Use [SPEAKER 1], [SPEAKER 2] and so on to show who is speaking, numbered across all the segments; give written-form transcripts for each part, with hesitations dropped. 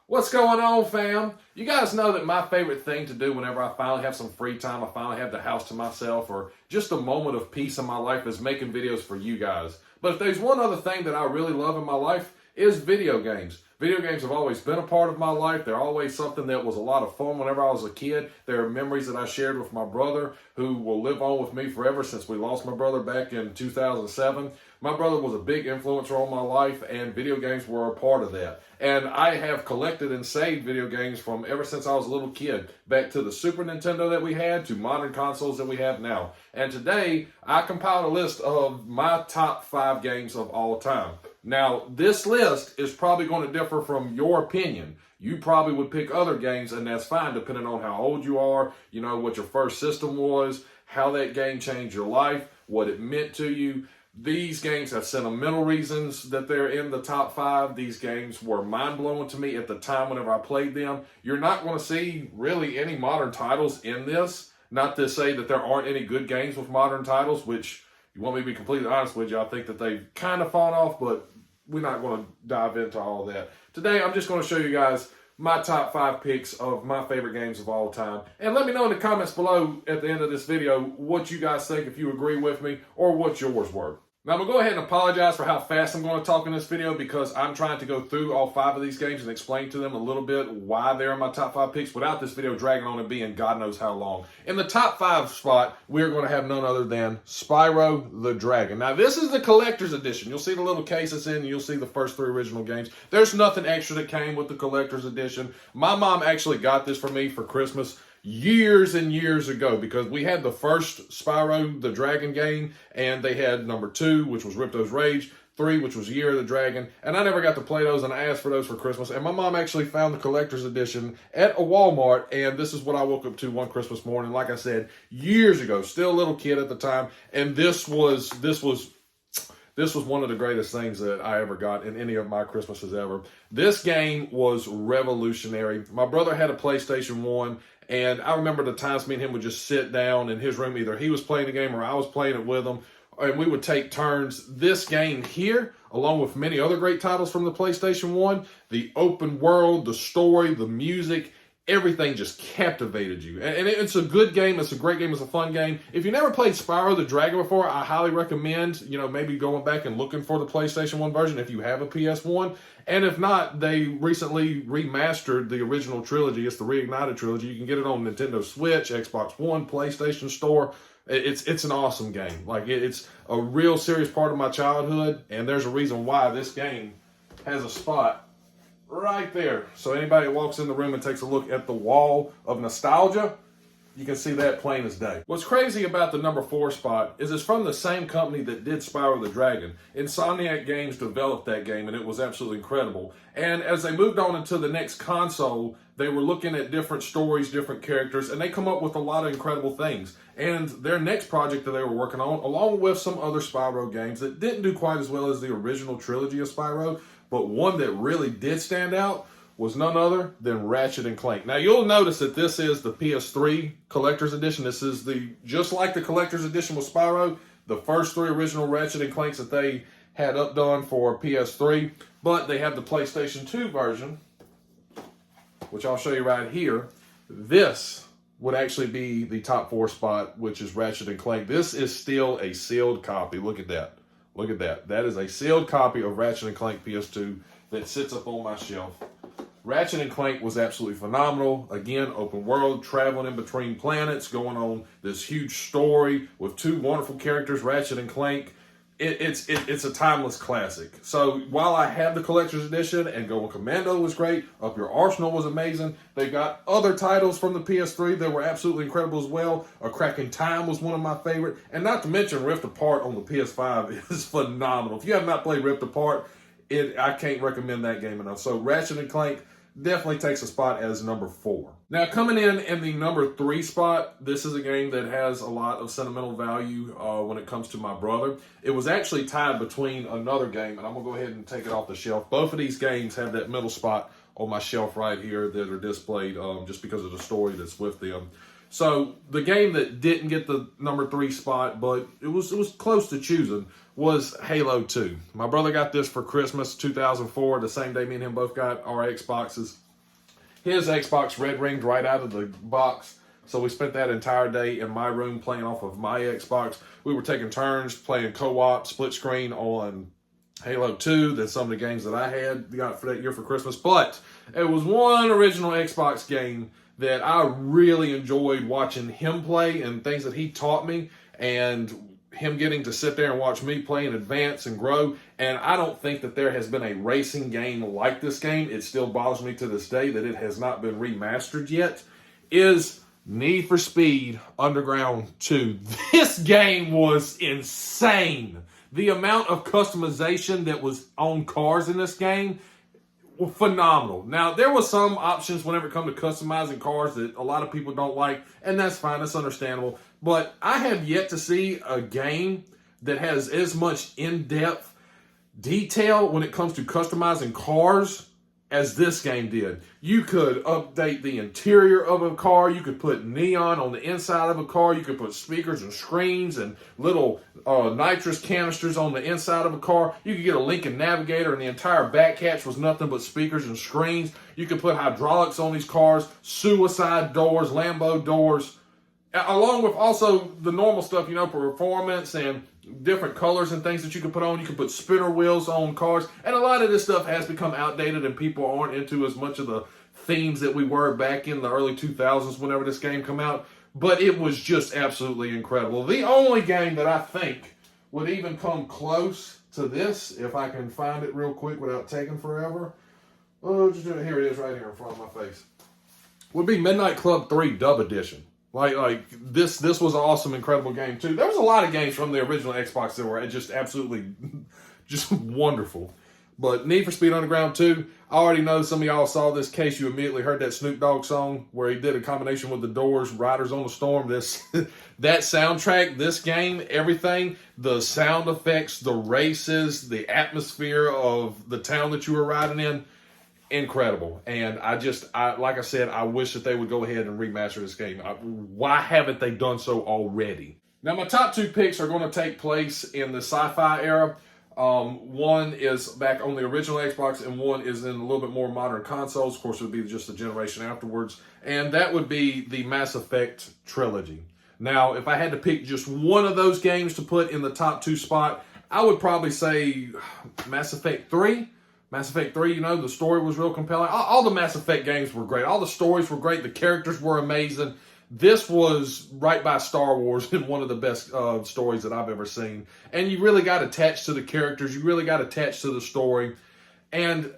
[SPEAKER 1] What's going on, fam? You guys know that my favorite thing to do whenever I finally have some free time, I finally have the house to myself, or just a moment of peace in my life is making videos for you guys. But if there's one other thing that I really love in my life, is video games. Video games have always been a part of my life. They're always something that was a lot of fun whenever I was a kid. There are memories that I shared with my brother who will live on with me forever since we lost my brother back in 2007. My brother was a big influencer on my life, and video games were a part of that. And I have collected and saved video games from ever since I was a little kid, back to the Super Nintendo that we had, to modern consoles that we have now. And today, I compiled a list of my top 5 games of all time. Now, this list is probably going to differ from your opinion. You probably would pick other games, and that's fine, depending on how old you are, you know, what your first system was, how that game changed your life, what it meant to you. These games have sentimental reasons that they're in the top 5. These games were mind-blowing to me at the time whenever I played them. You're not going to see really any modern titles in this. Not to say that there aren't any good games with modern titles, which, you want me to be completely honest with you, I think that they've kind of fallen off, but we're not going to dive into all of that. Today, I'm just going to show you guys my top 5 picks of my favorite games of all time. And let me know in the comments below at the end of this video what you guys think, if you agree with me, or what yours were. Now, I'm going to go ahead and apologize for how fast I'm going to talk in this video, because I'm trying to go through all 5 of these games and explain to them a little bit why they're in my top 5 picks without this video dragging on and being God knows how long. In the top 5 spot, we're going to have none other than Spyro the Dragon. Now, this is the collector's edition. You'll see the little case it's in, and you'll see the first 3 original games. There's nothing extra that came with the collector's edition. My mom actually got this for me for Christmas years and years ago, because we had the first Spyro the Dragon game, and they had number 2, which was Ripto's Rage, 3, which was Year of the Dragon, and I never got to play those, and I asked for those for Christmas, and my mom actually found the collector's edition at a Walmart, and this is what I woke up to one Christmas morning, like I said, years ago, still a little kid at the time, and this was one of the greatest things that I ever got in any of my Christmases ever. This game was revolutionary. My brother had a PlayStation 1, and I remember the times me and him would just sit down in his room. Either he was playing the game or I was playing it with him, and we would take turns. This game here, along with many other great titles from the PlayStation 1, the open world, the story, the music, everything just captivated you. And it's a good game. It's a great game. It's a fun game. If you never played Spyro the Dragon before, I highly recommend, maybe going back and looking for the PlayStation 1 version if you have a PS1. And if not, they recently remastered the original trilogy. It's the Reignited trilogy. You can get it on Nintendo Switch, Xbox One, PlayStation Store. It's an awesome game. Like, it's a real serious part of my childhood, and there's a reason why this game has a spot right there. So anybody that walks in the room and takes a look at the wall of nostalgia, you can see that plain as day. What's crazy about the number 4 spot is it's from the same company that did Spyro the Dragon. Insomniac Games developed that game, and it was absolutely incredible. And as they moved on into the next console, they were looking at different stories, different characters, and they come up with a lot of incredible things. And their next project that they were working on, along with some other Spyro games that didn't do quite as well as the original trilogy of Spyro, but one that really did stand out, was none other than Ratchet & Clank. Now, you'll notice that this is the PS3 Collector's Edition. This is just like the Collector's Edition with Spyro, the first 3 original Ratchet & Clanks that they had updone for PS3, but they have the PlayStation 2 version, which I'll show you right here. This would actually be the top 4 spot, which is Ratchet & Clank. This is still a sealed copy. Look at that. Look at that. That is a sealed copy of Ratchet & Clank PS2 that sits up on my shelf. Ratchet & Clank was absolutely phenomenal. Again, open world, traveling in between planets, going on this huge story with 2 wonderful characters, Ratchet & Clank. It's a timeless classic. So while I have the collector's edition, and Going Commando was great, Up Your Arsenal was amazing, they got other titles from the PS3 that were absolutely incredible as well. A Crack in Time was one of my favorite, and not to mention Rift Apart on the PS5 is phenomenal. If you have not played Rift Apart, I can't recommend that game enough. So Ratchet & Clank definitely takes a spot as number 4. Now, coming in the number 3 spot, this is a game that has a lot of sentimental value when it comes to my brother. It was actually tied between another game, and I'm going to go ahead and take it off the shelf. Both of these games have that middle spot on my shelf right here that are displayed just because of the story that's with them. So the game that didn't get the number 3 spot, but it was close to choosing, was Halo 2. My brother got this for Christmas 2004, the same day me and him both got our Xboxes. His Xbox red ringed right out of the box. So we spent that entire day in my room playing off of my Xbox. We were taking turns playing co-op, split screen on Halo 2. That's some of the games that I had got for that year for Christmas. But it was one original Xbox game that I really enjoyed watching him play and things that he taught me, and him getting to sit there and watch me play and advance and grow. And I don't think that there has been a racing game like this game. It still bothers me to this day that it has not been remastered yet. Is Need for Speed Underground 2. This game was insane. The amount of customization that was on cars in this game were phenomenal. Now, there were some options whenever it comes to customizing cars that a lot of people don't like, and that's fine, that's understandable. But I have yet to see a game that has as much in-depth detail when it comes to customizing cars as this game did. You could update the interior of a car. You could put neon on the inside of a car. You could put speakers and screens and little nitrous canisters on the inside of a car. You could get a Lincoln Navigator and the entire back hatch was nothing but speakers and screens. You could put hydraulics on these cars, suicide doors, Lambo doors, along with also the normal stuff, you know, for performance and different colors and things that you can put on. You can put spinner wheels on cars. And a lot of this stuff has become outdated and people aren't into as much of the themes that we were back in the early 2000s whenever this game came out. But it was just absolutely incredible. The only game that I think would even come close to this, if I can find it real quick without taking forever. Oh, here it is right here in front of my face. Would be Midnight Club 3 Dub Edition. Like this was an awesome, incredible game too. There was a lot of games from the original Xbox that were just absolutely just wonderful. But Need for Speed Underground 2, I already know some of y'all saw this case. You immediately heard that Snoop Dogg song where he did a combination with the Doors, Riders on the Storm. This that soundtrack, this game, everything, the sound effects, the races, the atmosphere of the town that you were riding in. Incredible. And I like I said, I wish that they would go ahead and remaster this game. Why haven't they done so already? Now, my top two picks are going to take place in the sci-fi era. One is back on the original Xbox, and one is in a little bit more modern consoles. Of course, it would be just a generation afterwards. And that would be the Mass Effect trilogy. Now, if I had to pick just one of those games to put in the top two spot, I would probably say Mass Effect 3. Mass Effect 3, you know, the story was real compelling. All the Mass Effect games were great. All the stories were great. The characters were amazing. This was right by Star Wars and one of the best stories that I've ever seen. And you really got attached to the characters. You really got attached to the story. And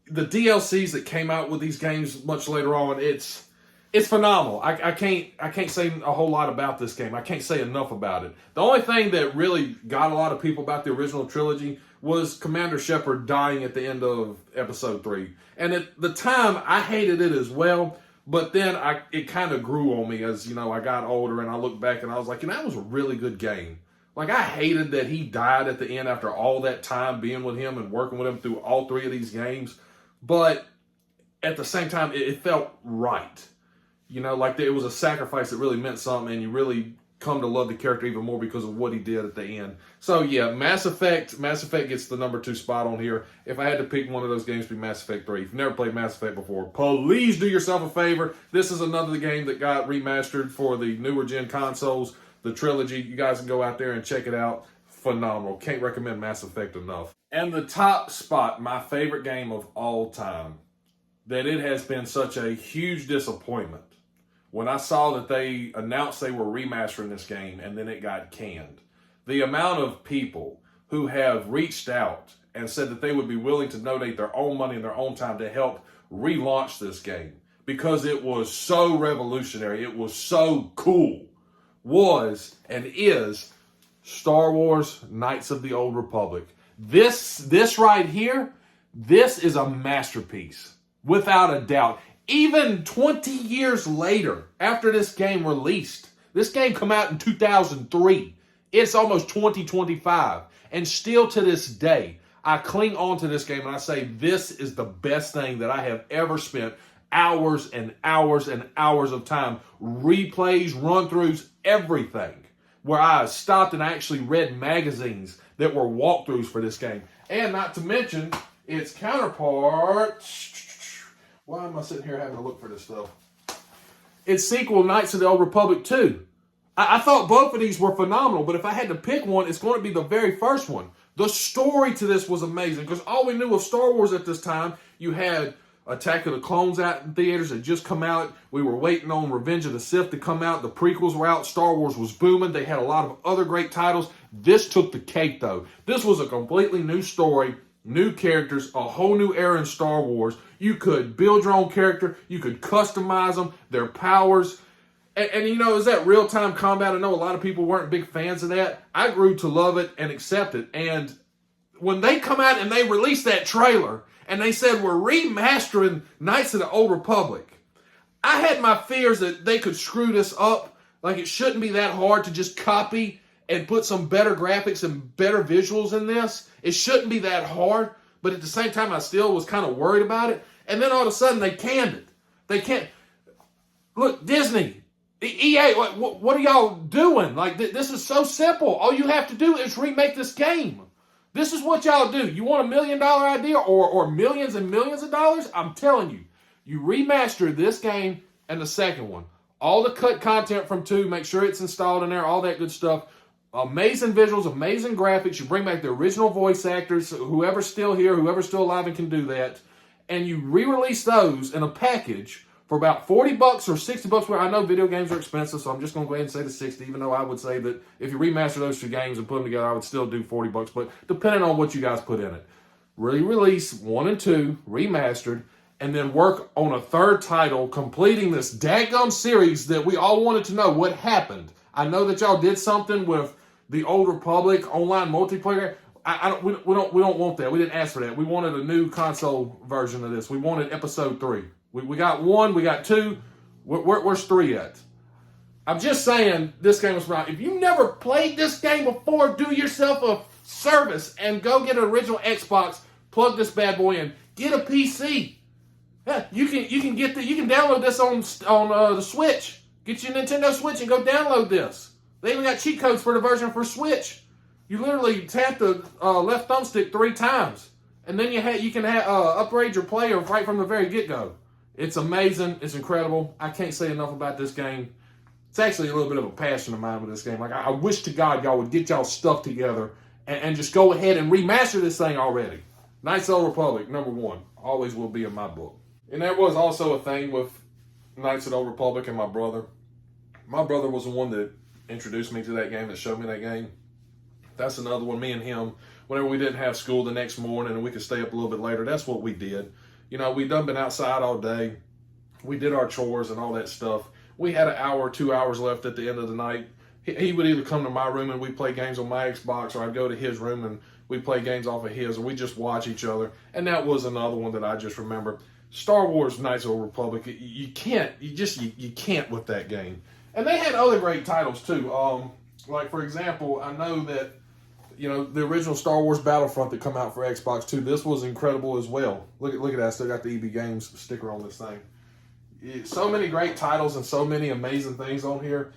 [SPEAKER 1] the DLCs that came out with these games much later on, it's phenomenal. I can't say a whole lot about this game. I can't say enough about it. The only thing that really got a lot of people about the original trilogy was Commander Shepard dying at the end of Episode 3. And at the time, I hated it as well. But then it kind of grew on me as, you know, I got older and I looked back and I was like, you know, that was a really good game. Like, I hated that he died at the end after all that time being with him and working with him through all three of these games. But at the same time, it felt right. You know, like it was a sacrifice that really meant something, and you really come to love the character even more because of what he did at the end. So yeah, Mass Effect gets the number 2 spot on here. If I had to pick one of those games, it'd be Mass Effect 3. If you've never played Mass Effect before, please do yourself a favor. This is another game that got remastered for the newer gen consoles, the trilogy. You guys can go out there and check it out. Phenomenal. Can't recommend Mass Effect enough. And the top spot, my favorite game of all time, that it has been such a huge disappointment when I saw that they announced they were remastering this game and then it got canned. The amount of people who have reached out and said that they would be willing to donate their own money and their own time to help relaunch this game because it was so revolutionary, it was so cool, was and is Star Wars Knights of the Old Republic. This right here, this is a masterpiece, without a doubt. Even 20 years later, after this game released, this game came out in 2003. It's almost 2025. And still to this day, I cling on to this game and I say, this is the best thing that I have ever spent hours and hours and hours of time. Replays, run-throughs, everything. Where I stopped and actually read magazines that were walkthroughs for this game. And not to mention its counterpart, Why am I sitting here having to look for this stuff? It's sequel Knights of the Old Republic 2. I thought both of these were phenomenal, but if I had to pick one, it's going to be the very first one. The story to this was amazing, because all we knew of Star Wars at this time, you had Attack of the Clones out in theaters that just come out. We were waiting on Revenge of the Sith to come out. The prequels were out. Star Wars was booming. They had a lot of other great titles. This took the cake, though. This was a completely new story, new characters, a whole new era in Star Wars. You could build your own character. You could customize them, their powers. And you know, is that real-time combat? I know a lot of people weren't big fans of that. I grew to love it and accept it. And when they come out and they release that trailer, and they said, we're remastering Knights of the Old Republic, I had my fears that they could screw this up. Like, it shouldn't be that hard to just copy and put some better graphics and better visuals in this. It shouldn't be that hard. But at the same time, I still was kind of worried about it. And then all of a sudden, they canned it. They can't. Look, Disney, EA, what are y'all doing? Like, this is so simple. All you have to do is remake this game. This is what y'all do. You want $1 million idea or millions and millions of dollars? I'm telling you, you remaster this game and the second one. All the cut content from 2, make sure it's installed in there, all that good stuff. Amazing visuals, amazing graphics. You bring back the original voice actors, whoever's still here, whoever's still alive and can do that. And you re-release those in a package for about $40 or $60. Where I know video games are expensive, so I'm just going to go ahead and say the 60, even though I would say that if you remaster those 2 games and put them together, I would still do $40. But depending on what you guys put in it. Re-release 1 and 2, remastered, and then work on a third title, completing this dadgum series that we all wanted to know what happened. I know that y'all did something with the Old Republic online multiplayer. We don't want that. We didn't ask for that. We wanted a new console version of this. We wanted episode 3. We got 1, we got 2. Where's 3 at? I'm just saying this game was wrong. If you never played this game before, do yourself a service and go get an original Xbox. Plug this bad boy in. Get a PC. Yeah, you can download this on the Switch. Get your Nintendo Switch and go download this. They even got cheat codes for the version for Switch. You literally tap the left thumbstick 3 times, and then you can upgrade your player right from the very get-go. It's amazing. It's incredible. I can't say enough about this game. It's actually a little bit of a passion of mine with this game. Like, I wish to God y'all would get y'all stuff together and just go ahead and remaster this thing already. Knights of the Old Republic, number 1. Always will be in my book. And there was also a thing with Knights of the Old Republic and my brother. My brother was the one that introduced me to that game, that showed me that game. That's another one. Me and him, whenever we didn't have school the next morning and we could stay up a little bit later, that's what we did. You know, we done been outside all day. We did our chores and all that stuff. We had an hour or 2 hours left at the end of the night. He would either come to my room and we play games on my Xbox, or I'd go to his room and we play games off of his, or we just watch each other. And that was another one that I just remember. Star Wars Knights of the Old Republic, you can't with that game. And they had other great titles too. Like, for example, I know that, you know, the original Star Wars Battlefront that come out for Xbox 2, this was incredible as well. Look at that. I still got the EB Games sticker on this thing. So many great titles and so many amazing things on here.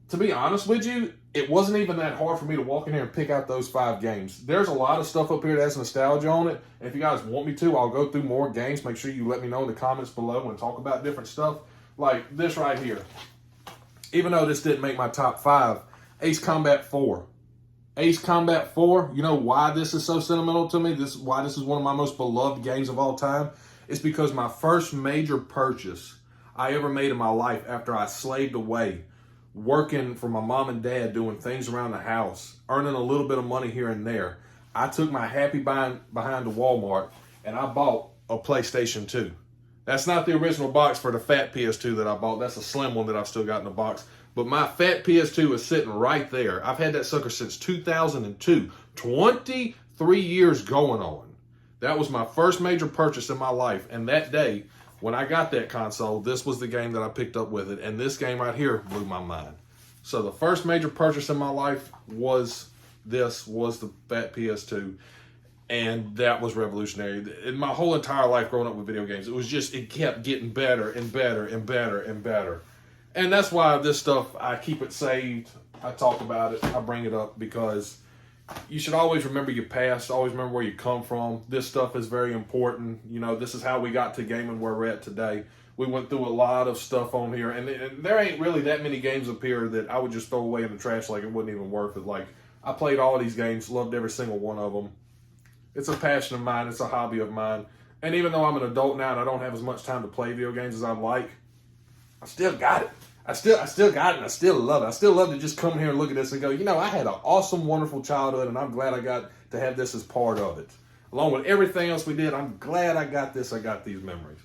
[SPEAKER 1] To be honest with you, it wasn't even that hard for me to walk in here and pick out those 5 games. There's a lot of stuff up here that has nostalgia on it. And if you guys want me to, I'll go through more games. Make sure you let me know in the comments below and talk about different stuff. Like this right here. Even though this didn't make my top 5, Ace Combat 4. Ace Combat 4, you know why this is so sentimental to me? Why this is one of my most beloved games of all time? It's because my first major purchase I ever made in my life, after I slaved away, working for my mom and dad, doing things around the house, earning a little bit of money here and there, I took my happy behind to Walmart and I bought a PlayStation 2. That's not the original box for the fat PS2 that I bought. That's a slim one that I've still got in the box. But my fat PS2 is sitting right there. I've had that sucker since 2002. 23 years going on. That was my first major purchase in my life. And that day, when I got that console, this was the game that I picked up with it. And this game right here blew my mind. So the first major purchase in my life was the fat PS2. And that was revolutionary. In my whole entire life growing up with video games, it kept getting better and better and better and better. And that's why this stuff, I keep it saved. I talk about it. I bring it up because you should always remember your past, always remember where you come from. This stuff is very important. You know, this is how we got to gaming where we're at today. We went through a lot of stuff on here, and there ain't really that many games up here that I would just throw away in the trash like it wasn't even worth it. Like, I played all these games, loved every single one of them. It's a passion of mine. It's a hobby of mine. And even though I'm an adult now and I don't have as much time to play video games as I'd like, I still got it. I still got it, and I still love it. I still love to just come here and look at this and go, you know, I had an awesome, wonderful childhood, and I'm glad I got to have this as part of it. Along with everything else we did, I'm glad I got this. I got these memories.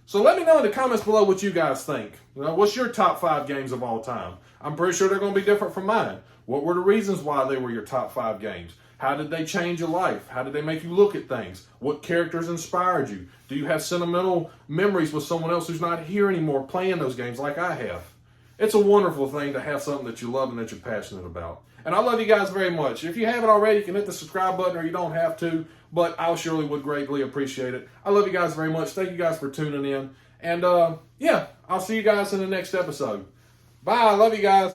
[SPEAKER 1] So let me know in the comments below what you guys think. You know, what's your top 5 games of all time? I'm pretty sure they're going to be different from mine. What were the reasons why they were your top 5 games? How did they change your life? How did they make you look at things? What characters inspired you? Do you have sentimental memories with someone else who's not here anymore playing those games like I have? It's a wonderful thing to have something that you love and that you're passionate about. And I love you guys very much. If you haven't already, you can hit the subscribe button, or you don't have to, but I surely would greatly appreciate it. I love you guys very much. Thank you guys for tuning in. And yeah, I'll see you guys in the next episode. Bye. I love you guys.